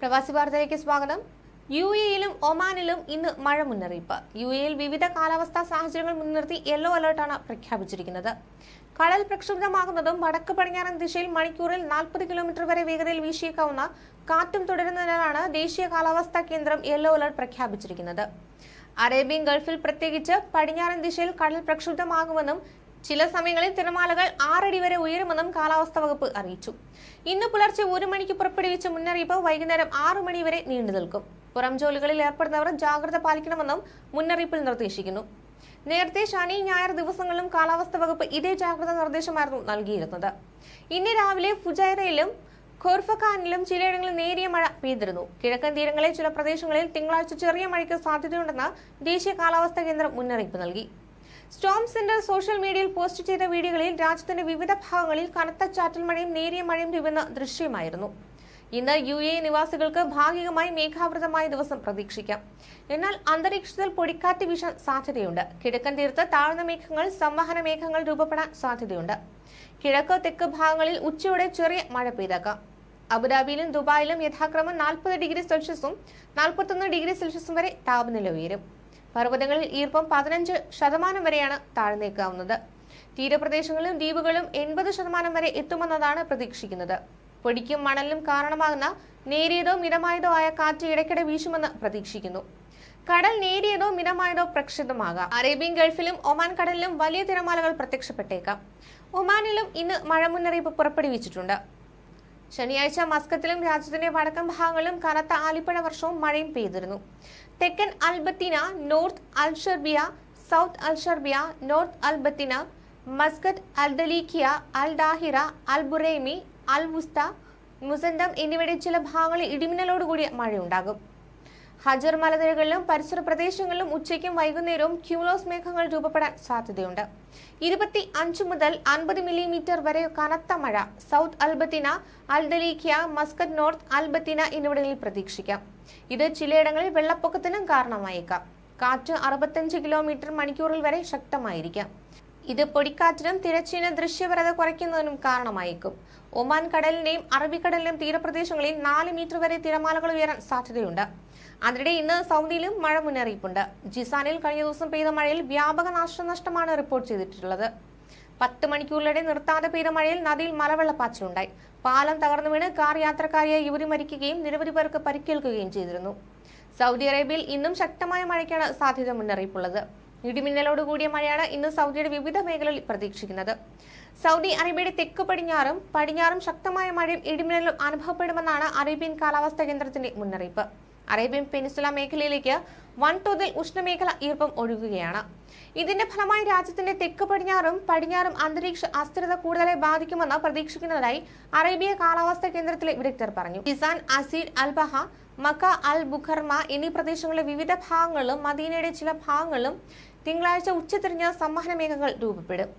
പ്രവാസി വാർത്തയിലേക്ക് സ്വാഗതം. യുഎഇയിലും ഒമാനിലും ഇന്ന് മഴ മുന്നറിയിപ്പ്. യുഎഇയിൽ വിവിധ കാലാവസ്ഥാ സാഹചര്യങ്ങൾ മുൻനിർത്തി യെല്ലോ അലർട്ടാണ് പ്രഖ്യാപിച്ചിരിക്കുന്നത്. കടൽ പ്രക്ഷുബ്ധമാകുന്നതും വടക്ക് പടിഞ്ഞാറൻ ദിശയിൽ മണിക്കൂറിൽ 40 കിലോമീറ്റർ വരെ വേഗതയിൽ വീശിയേക്കാവുന്ന കാറ്റും തുടരുന്നതിനാലാണ് ദേശീയ കാലാവസ്ഥാ കേന്ദ്രം യെല്ലോ അലർട്ട് പ്രഖ്യാപിച്ചിരിക്കുന്നത്. അറേബ്യൻ ഗൾഫിൽ പ്രത്യേകിച്ച് പടിഞ്ഞാറൻ ദിശയിൽ കടൽ പ്രക്ഷുബ്ധമാകുമെന്നും ചില സമയങ്ങളിൽ തിരമാലകൾ 6 അടി വരെ ഉയരുമെന്നും കാലാവസ്ഥാ വകുപ്പ് അറിയിച്ചു. ഇന്ന് പുലർച്ചെ 1 മണിക്ക് പുറപ്പെടുവിച്ച മുന്നറിയിപ്പ് വൈകുന്നേരം 6 മണി വരെ നീണ്ടു നിൽക്കും. പുറം ജോലികളിൽ ഏർപ്പെടുന്നവർ ജാഗ്രത പാലിക്കണമെന്നും മുന്നറിയിപ്പിൽ നിർദ്ദേശിക്കുന്നു. നേരത്തെ ശനി ഞായർ ദിവസങ്ങളിലും കാലാവസ്ഥാ വകുപ്പ് ഇതേ ജാഗ്രതാ നിർദ്ദേശമായിരുന്നു നൽകിയിരുന്നത്. ഇന്ന് രാവിലെ ഫുജൈറയിലും ഖോർഫഖാനിലും ചിലയിടങ്ങളിൽ നേരിയ മഴ പെയ്തിരുന്നു. കിഴക്കൻ തീരങ്ങളിലെ ചില പ്രദേശങ്ങളിൽ തിങ്കളാഴ്ച ചെറിയ മഴയ്ക്ക് സാധ്യതയുണ്ടെന്ന് ദേശീയ കാലാവസ്ഥാ കേന്ദ്രം മുന്നറിയിപ്പ് നൽകി. സ്റ്റോം സെന്റർ സോഷ്യൽ മീഡിയയിൽ പോസ്റ്റ് ചെയ്ത വീഡിയോകളിൽ രാജ്യത്തിന്റെ വിവിധ ഭാഗങ്ങളിൽ കനത്ത ചാറ്റൽ മഴയും നേരിയ മഴയും ലഭിക്കുന്ന ദൃശ്യമായിരുന്നു. ഇന്ന് യുഎഇ നിവാസികൾക്ക് ഭാഗികമായി മേഘാവൃതമായ ദിവസം പ്രതീക്ഷിക്കാം. എന്നാൽ അന്തരീക്ഷത്തിൽ പൊടിക്കാറ്റ് വീശാൻ സാധ്യതയുണ്ട്. കിഴക്കൻ തീരത്ത് താഴ്ന്ന മേഘങ്ങൾ സംവഹന മേഘങ്ങൾ രൂപപ്പെടാൻ സാധ്യതയുണ്ട്. കിഴക്ക് തെക്ക് ഭാഗങ്ങളിൽ ഉച്ചയോടെ ചെറിയ മഴ പെയ്തേക്കാം. അബുദാബിയിലും ദുബായിലും യഥാക്രമം 40 ഡിഗ്രി സെൽഷ്യസും 41 ഡിഗ്രി സെൽഷ്യസും വരെ താപനില ഉയരും. പർവ്വതങ്ങളിൽ ഈർപ്പം 15% വരെയാണ് താഴ്ന്നേക്കാവുന്നത്. തീരപ്രദേശങ്ങളിലും ദ്വീപുകളും 80% വരെ എത്തുമെന്നതാണ് പ്രതീക്ഷിക്കുന്നത്. പൊടിക്കും മണലിനും കാരണമാകുന്ന നേരിയതോ മിതമായതോ ആയ കാറ്റ് ഇടയ്ക്കിടെ വീശുമെന്ന് പ്രതീക്ഷിക്കുന്നു. കടൽ നേരിയതോ മിതമായതോ പ്രക്ഷുബ്ധമാകാം. അറേബ്യൻ ഗൾഫിലും ഒമാൻ കടലിലും വലിയ തിരമാലകൾ പ്രത്യക്ഷപ്പെട്ടേക്കാം. ഒമാനിലും ഇന്ന് മഴ മുന്നറിയിപ്പ് പുറപ്പെടുവിച്ചിട്ടുണ്ട്. ശനിയാഴ്ച മസ്കത്തിലും രാജ്യത്തിന്റെ വടക്കൻ ഭാഗങ്ങളിലും കനത്ത ആലിപ്പഴ വർഷവും മഴയും പെയ്തിരുന്നു. തെക്കൻ അൽബത്തീന, നോർത്ത് അൽഷർബിയ, സൗത്ത് അൽഷർബിയ, നോർത്ത് അൽബത്തീന, മസ്കറ്റ്, അൽദലീഖിയ, അൽ ഡാഹിറ, അൽ ബുറൈമി, അൽ വുസ്ത, മുസന്ദം എന്നിവയുടെ ചില ഭാഗങ്ങളിൽ ഇടിമിന്നലോടുകൂടിയ മഴയുണ്ടാകും. ഹജർ മലനിരകളിലും പരിസര പ്രദേശങ്ങളിലും ഉച്ചയ്ക്കും വൈകുന്നേരവും ക്യൂലോസ് മേഘങ്ങൾ രൂപപ്പെടാൻ സാധ്യതയുണ്ട്. 25 മുതൽ 50 മില്ലിമീറ്റർ വരെ കനത്ത മഴ സൗത്ത് അൽബത്തീന, അൽദലീഖിയ, മസ്കറ്റ്, നോർത്ത് അൽബത്തീന എന്നിവിടങ്ങളിൽ പ്രതീക്ഷിക്കാം. ഇത് ചിലയിടങ്ങളിൽ വെള്ളപ്പൊക്കത്തിനും കാരണമായേക്കാം. കാറ്റ് 65 കിലോമീറ്റർ മണിക്കൂറിൽ വരെ ശക്തമായിരിക്കാം. ഇത് പൊടിക്കാറ്റിനും തിരശ്ചീന ദൃശ്യപരത കുറയ്ക്കുന്നതിനും കാരണമായേക്കും. ഒമാൻ കടലിന്റെയും അറബിക്കടലിന്റെയും തീരപ്രദേശങ്ങളിൽ 4 മീറ്റർ വരെ തിരമാലകൾ ഉയരാൻ സാധ്യതയുണ്ട്. അതിനിടെ ഇന്ന് സൗദിയിലും മഴ മുന്നറിയിപ്പുണ്ട്. ജിസാനിൽ കഴിഞ്ഞ ദിവസം പെയ്ത മഴയിൽ വ്യാപക നാശനഷ്ടമാണ് റിപ്പോർട്ട് ചെയ്തിട്ടുള്ളത്. 10 മണിക്കൂറിനിടെ നിർത്താതെ പെയ്ത മഴയിൽ നദിയിൽ മലവെള്ളപ്പാച്ചിലുണ്ടായി. പാലം തകർന്നു വീണ് കാർ യാത്രക്കാരിയായ യുവതി മരിക്കുകയും നിരവധി പേർക്ക് പരിക്കേൽക്കുകയും ചെയ്തിരുന്നു. സൗദി അറേബ്യയിൽ ഇന്നും ശക്തമായ മഴയ്ക്കാണ് സാധ്യത മുന്നറിയിപ്പുള്ളത്. ഇടിമിന്നലോടുകൂടിയ മഴയാണ് ഇന്ന് സൗദിയുടെ വിവിധ മേഖലകളിൽ പ്രതീക്ഷിക്കുന്നത്. സൗദി അറേബ്യയുടെ തെക്ക് പടിഞ്ഞാറും ശക്തമായ മഴയും ഇടിമിന്നലും അനുഭവപ്പെടുമെന്നാണ് അറേബ്യൻ കാലാവസ്ഥാ കേന്ദ്രത്തിന്റെ മുന്നറിയിപ്പ്. അറേബ്യൻ പെനിൻസുല മേഖലയിലേക്ക് വൻതോതിൽ ഉഷ്ണമേഖല ഈർപ്പം ഒഴുകുകയാണ്. ഇതിന്റെ ഫലമായി രാജ്യത്തിന്റെ തെക്ക് പടിഞ്ഞാറും അന്തരീക്ഷ അസ്ഥിരത കൂടുതലായി ബാധിക്കുമെന്ന് പ്രതീക്ഷിക്കുന്നതായി അറേബ്യ കാലാവസ്ഥാ കേന്ദ്രത്തിലെ വിദഗ്ധർ പറഞ്ഞു. ജിസാൻ, അസീർ, അൽബഹ, മക്ക, അൽ ബുഖർമ എന്നീ പ്രദേശങ്ങളിലെ വിവിധ ഭാഗങ്ങളിലും മദീനയുടെ ചില ഭാഗങ്ങളിലും തിങ്കളാഴ്ച ഉച്ചതിരിഞ്ഞ് സംവഹന മേഘങ്ങൾ രൂപപ്പെടും.